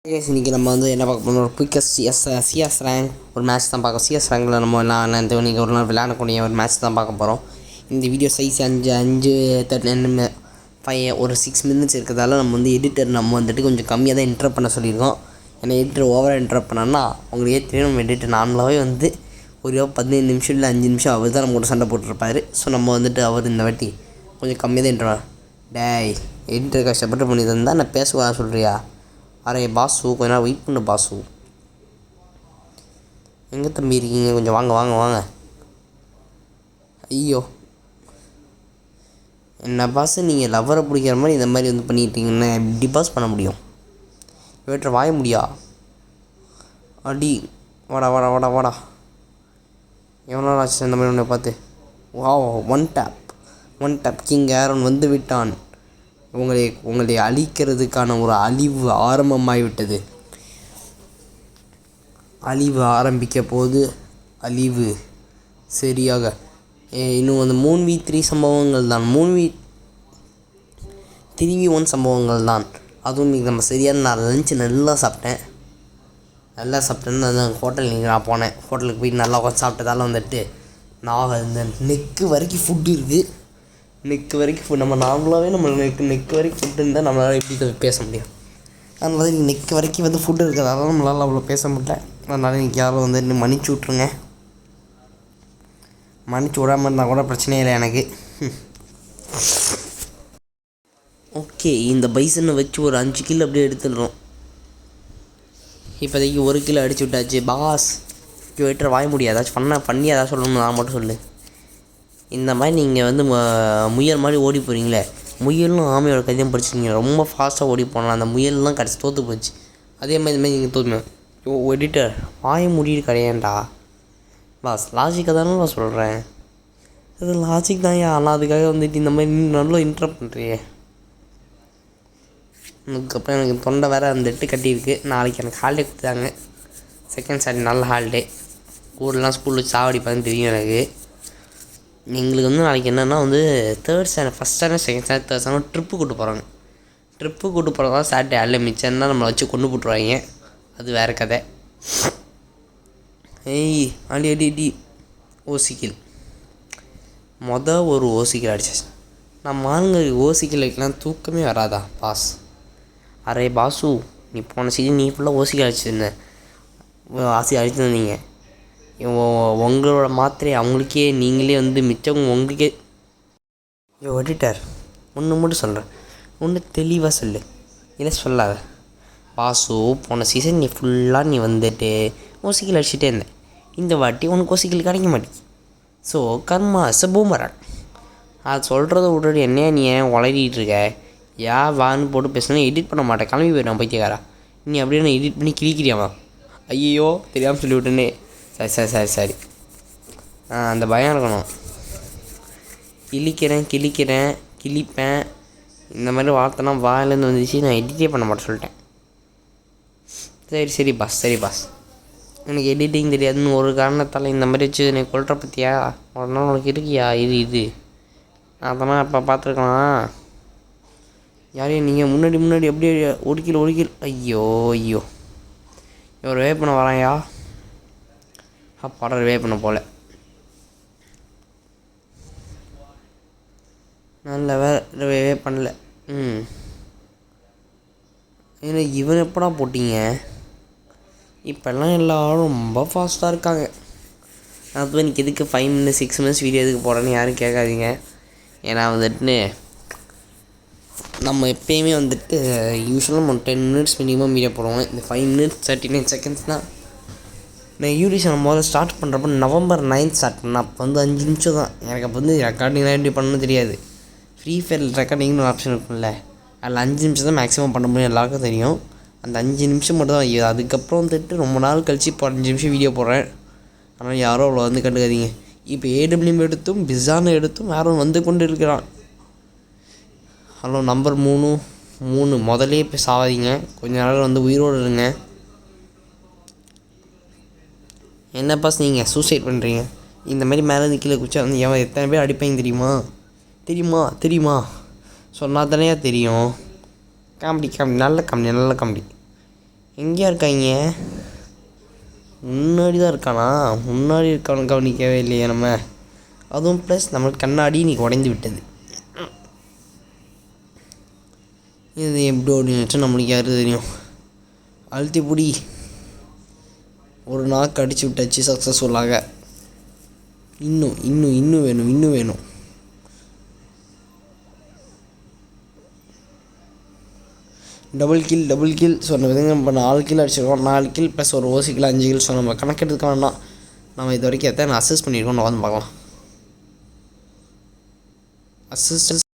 இன்றைக்கி நம்ம வந்து என்ன பார்க்க போகிறோம், ஒரு குயிக்கஸ்ட் சிஎஸ் ரேங்க் ஒரு மேட்ச் தான் பார்க்க. சிஎஸ் ரேங்கில் நம்ம எல்லாம் இன்றைக்கி ஒரு நாள் விளையாடக்கூடிய ஒரு மேட்ச் தான் பார்க்க போகிறோம். இந்த வீடியோ சைஸ் 5 ஒரு 6 மினிட்ஸ் இருக்கிறதால நம்ம வந்து எடிட்டர் நம்ம வந்துட்டு கொஞ்சம் கம்மியாக தான் இன்டர் பண்ண சொல்லியிருக்கோம். ஏன்னா எடிட்டர் ஓவராக இன்டர் பண்ணோன்னா அவங்களுக்கு தெரியும். நம்ம எடிட்டர் நார்மலாகவே வந்து ஒரு 15 நிமிஷம் இல்லை 5 நிமிஷம் அவர் தான் நம்ம கூட சண்டை போட்டுருப்பார். ஸோ நம்ம வந்துட்டு அவர் இந்த வாட்டி கொஞ்சம் கம்மியாக தான் இன்டர். டேய், எடிட்டர் கஷ்டப்பட்டு பண்ணி தந்தால் நான் பேசுவா சொல்கிறியா? அரே பாசு, கொஞ்ச நேரம் வெயிட் பண்ணு பாசு. எங்கே தம்பி இருக்கீங்க? கொஞ்சம் வாங்க வாங்க வாங்க. ஐயோ, என்ன பாசு, நீங்கள் லவ்வரை பிடிக்கிற மாதிரி இந்த மாதிரி வந்து பண்ணிட்டீங்கன்னா எப்படி பாஸ் பண்ண முடியும்? வேற்ற வாய முடியா? அடி, வாடா வாடா வாடா வாடா. எவ்வளோ ஆச்சு இந்த மாதிரி ஒன்று பார்த்து? வா, ஒன் டேப் கிங் ஏரோன் வந்து விட்டான். உங்களை அழிக்கிறதுக்கான ஒரு அழிவு ஆரம்பமாகிவிட்டது. அழிவு ஆரம்பிக்க போது அழிவு சரியாக இன்னும் அந்த 3v3 சம்பவங்கள் தான், 3v1 சம்பவங்கள் தான். அதுவும் இன்றைக்கி நம்ம சரியான நான் லஞ்சு நல்லா சாப்பிட்டேன்னு அந்த ஹோட்டலுக்கு நான் போனேன். ஹோட்டலுக்கு போய் நல்லா உட்காந்து சாப்பிட்டதால வந்துட்டு நான் இந்த நெக்கு வரைக்கும் ஃபுட்டு இருக்குது. நெக்கு வரைக்கும் ஃபுட் நம்ம நார்மலாகவே நம்ம நெக்கு வரைக்கும் ஃபுட்டு இருந்தால் நம்மளால் எப்படி பேச முடியும்? அதனால இன்றைக்கி நெக்கு வரைக்கும் வந்து ஃபுட்டு இருக்கிறதால நம்மளால் அவ்வளோ பேச முடியல. அதனால் இன்றைக்கி யாரும் வந்து இன்னும் மன்னிச்சு விட்ருங்க. மன்னிச்சு விடாமல் இருந்தால் கூட பிரச்சனையே இல்லை எனக்கு. ஓகே, இந்த பைசனை வச்சு ஒரு 5 கிலோ அப்படியே எடுத்துடுறோம். இப்போதைக்கு 1 கிலோ அடிச்சு விட்டாச்சு. பாஸ் வெயிட்டர் வாய முடியாது. ஏதாச்சும் பண்ணி ஏதாச்சும் சொல்லணும், நான் மட்டும் சொல்லு. இந்த மாதிரி நீங்கள் வந்து முயல் மாதிரி ஓடி போகிறீங்களே, முயலும் ஆமையோட கதையும் படிச்சிருக்கீங்க. ரொம்ப ஃபாஸ்ட்டாக ஓடி போனால் அந்த முயல்லாம் கடைசி தோற்று போச்சு. அதே மாதிரி இந்த மாதிரி நீங்கள் தோற்றுமே. எடிட்டர் வாய முடிட்டு கிடையாண்டா பாஸ். லாஜிக்காக தானே நான் சொல்கிறேன். அது லாஜிக் தான். ஆனால் அதுக்காக வந்துட்டு இந்த மாதிரி நல்லா இன்ட்ரப்ட் பண்ணுறியே. அதுக்கப்புறம் எனக்கு தொண்டை வேறு வந்துட்டு கட்டியிருக்கு. நாளைக்கு எனக்கு ஹாலிடே கொடுத்தாங்க. செகண்ட் சாட்டர்டே நல்ல ஹாலிடே. ஊரெலாம் ஸ்கூலில் சாவடிப்பாங்க தெரியும் எனக்கு. எங்களுக்கு வந்து நாளைக்கு என்னென்னா வந்து first standard second standard third standard trip கூப்பிட்டு போகிறாங்க. ட்ரிப்பு கூப்பிட்டு போகிறதா சாட்டர்டே அதில் மிச்சம்னா நம்மளை வச்சு கொண்டு போட்டுருவாங்க. அது வேறு கதை. அடி ஓசிக்கில் ஒரு ஓசிக்கில் அடிச்சாச்சு. நம்ம ஆளுங்க ஓசிக்கில் வைக்கலாம் தூக்கமே வராதா பாஸ்? அரே பாசு, நீ போன சீசன் நீ ஃபுல்லாக ஓசிக்கில் அடிச்சிருந்தேன். அடிச்சிருந்தீங்க. உங்களோட மாத்திரை அவங்களுக்கே நீங்களே வந்து மிச்சவங்க உங்களுக்கே. எடிட்டர் ஒன்று மட்டும் சொல்கிறேன், ஒன்று தெளிவாக சொல்லு, இல்லை சொல்லாத. பாசு, போன சீசன் நீ ஃபுல்லாக நீ வந்துட்டு ஓசிக்கில் அடிச்சுட்டே இருந்தேன். இந்த வாட்டி உனக்கு ஓசிக்கில் கிடைக்க மாட்டேங்குது. ஸோ கர்மா பூமரான். அது சொல்கிறத விட்டுட்டு என்னையா நீ ஏன் உளறிட்டு இருக்க? வான்னு போட்டு பேசினா எடிட் பண்ண மாட்டேன், கிளம்பி போயிட்டான் பைத்தியக்காரா. நீ அப்படியே நான் எடிட் பண்ணி கிழிக்கிறியாமா? ஐயோ, தெரியாமல் சொல்லி விட்டுனே. சரி அந்த பயம் இருக்கணும். கிழிப்பேன் இந்த மாதிரி வார்த்தைலாம் வாயிலேருந்து வந்துச்சு. நான் எடிட்டே பண்ண மாட்டேன் சொல்லிட்டேன். சரி பாஸ். எனக்கு எடிட்டிங் தெரியாதுன்னு ஒரு காரணத்தால் இந்த மாதிரி வச்சு என்னை கொள்கிற பற்றியா? ஒரு நாள் உனக்கு இருக்கியா? இது அதெல்லாம் இப்போ பார்த்துருக்கலாம். யாரையும் நீங்கள் முன்னாடி அப்படியே ஒடிக்கல். ஐயோ இவர் வே பண்ண வராயா? படம் வே பண்ண போல. நல்ல வே பண்ணல. ஏன்னா இவன் எப்படா போட்டிங்க? இப்போல்லாம் எல்லோரும் ரொம்ப ஃபாஸ்ட்டாக இருக்காங்க. அதுவும் எனக்கு எதுக்கு 5 மினிட்ஸ் 6 மினிட்ஸ் வீடியோ எதுக்கு போகிறேன்னு யாரும் கேட்காதீங்க. ஏன்னா வந்துட்டு நம்ம எப்போயுமே வந்துட்டு யூஸ்வலாக நம்ம 10 மினிட்ஸ் மினிமம் வீடியோ போடுவோம். இந்த 5 மினிட்ஸ் 39 செகண்ட்ஸ்னால் நான் யூடியூப் முதல்ல ஸ்டார்ட் பண்ணுறப்ப November 9 ஸ்டார்ட் பண்ணேன். அப்போ வந்து 5 நிமிஷம் தான். எனக்கு அப்போ வந்து ரெக்கார்டிங்லாம் எப்படி பண்ணணும்னு தெரியாது. ஃப்ரீ ஃபயரில் ரெக்கார்டிங்னு ஒரு ஆப்ஷன் இருக்கும்ல, அதில் 5 நிமிஷம் தான் மேக்ஸிமம் பண்ண முடியும், எல்லாருக்கும் தெரியும். அந்த 5 நிமிஷம் மட்டும் தான். அதுக்கப்புறம் வந்துட்டு ரொம்ப நாள் கழித்து இப்போ 5 நிமிஷம் வீடியோ போடுறேன். ஆனால் யாரும் அவ்வளோ வந்து கண்டுக்காதீங்க. இப்போ AWM எடுத்தும் பிஸான்னு எடுத்தும் யாரும் வந்து கொண்டு இருக்கிறான். ஹலோ நம்பர் 3 முதலே இப்போ சாவாதீங்க, கொஞ்ச நாள் வந்து உயிரோடு இருங்க. என்ன பாஸ் நீங்கள் சூசைட் பண்ணுறீங்க? இந்த மாதிரி மேலே கீழே குச்சா வந்து எத்தனை பேர் அடிப்பாங்க தெரியுமா? சொன்னால் தானே தெரியும். காமெடி நல்ல காமெடி. எங்கேயா இருக்காங்க? முன்னாடி தான் இருக்கானா? முன்னாடி இருக்கானு கவனிக்கவே இல்லையே நம்ம. அதுவும் ப்ளஸ் நம்மளுக்கு கண்ணாடி இன்றைக்கி உடைந்து விட்டது. இது எப்படி ஓடினுச்சு நம்மளுக்கு யாரு தெரியும். அழுத்தி பிடி. ஒரு நாக்கு அடித்து விட்டாச்சு சக்ஸஸ்ஃபுல்லாக. இன்னும் வேணும். டபுள் கில் சொன்ன விதங்க நம்ம 4 கில் அடிச்சிருக்கோம். 4 கில் ப்ளஸ் ஒரு ஓசி கில் 5 கில். ஸோ நம்ம கணக்கெடுத்துக்க வேண்டாம். நம்ம இது வரைக்கும் எத்தனை அசஸ் பண்ணியிருக்கோம் வந்து பார்க்கலாம். அசிஸ்டன்ஸ்